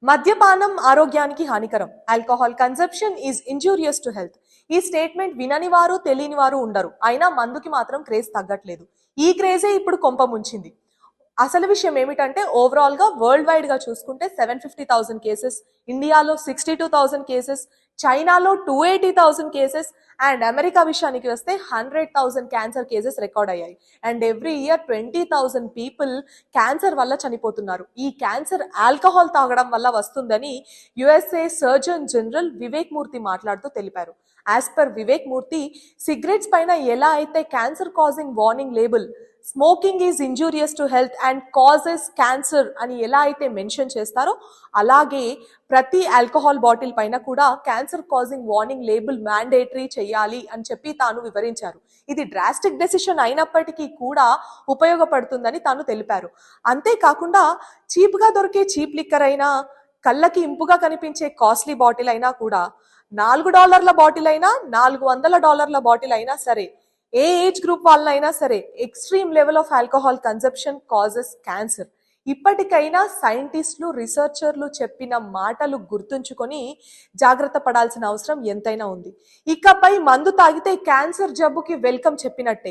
మద్యపానం ఆరోగ్యానికి హానికరం. Alcohol consumption is injurious to health. ఈ స్టేట్మెంట్ వినని వారు తెలియని వారు ఉండరు. అయినా మందుకి మాత్రం క్రేజ్ తగ్గట్లేదు. ఈ క్రేజే ఇప్పుడు కొంప ముంచింది. అసలు విషయం ఏమిటంటే ఓవరాల్ గా వరల్డ్ వైడ్ గా చూసుకుంటే 750,000 కేసెస్, ఇండియాలో 62,000 కేసెస్, చైనాలో 280,000 కేసెస్ అండ్ అమెరికా విషయానికి వస్తే 100,000 క్యాన్సర్ కేసెస్ రికార్డ్ అయ్యాయి. And every year 20,000 people cancer వల్ల చనిపోతున్నారు. ఈ క్యాన్సర్ ఆల్కహాల్ తాగడం వల్ల వస్తుందని యుఎస్ఏ సర్జన్ జనరల్ వివేక్ మూర్తి మాట్లాడుతూ తెలిపారు. యాజ్ పర్ వివేక్ మూర్తి, సిగరెట్స్ పైన ఎలా అయితే cancer causing warning label smoking is injurious to health and causes cancer అని ఎలా అయితే మెన్షన్ చేస్తారో అలాగే ప్రతి ఆల్కహాల్ బాటిల్ పైన కూడా cancer causing warning label mandatory చేయాలి అని చెప్పి తాను వివరించారు. ఇది డ్రాస్టిక్ డెసిషన్ అయినప్పటికీ కూడా ఉపయోగపడుతుందని తాను తెలిపారు. అంతేకాకుండా చీప్గా దొరికే చీప్ లిక్కర్ అయినా, కళ్ళకి ఇంపుగా కనిపించే కాస్ట్లీ బాటిల్ అయినా కూడా, $4 బాటిల్ అయినా, $400 బాటిల్ అయినా సరే, ఏ ఏజ్ గ్రూప్ వాళ్ళైనా సరే extreme level of alcohol consumption causes cancer. ఇప్పటికైనా సైంటిస్టులు, రీసెర్చర్లు చెప్పిన మాటలు గుర్తుంచుకొని జాగ్రత్త పడాల్సిన అవసరం ఎంతైనా ఉంది. ఇకపై మందు తాగితే క్యాన్సర్ జబ్బుకి వెల్కమ్ చెప్పినట్టే.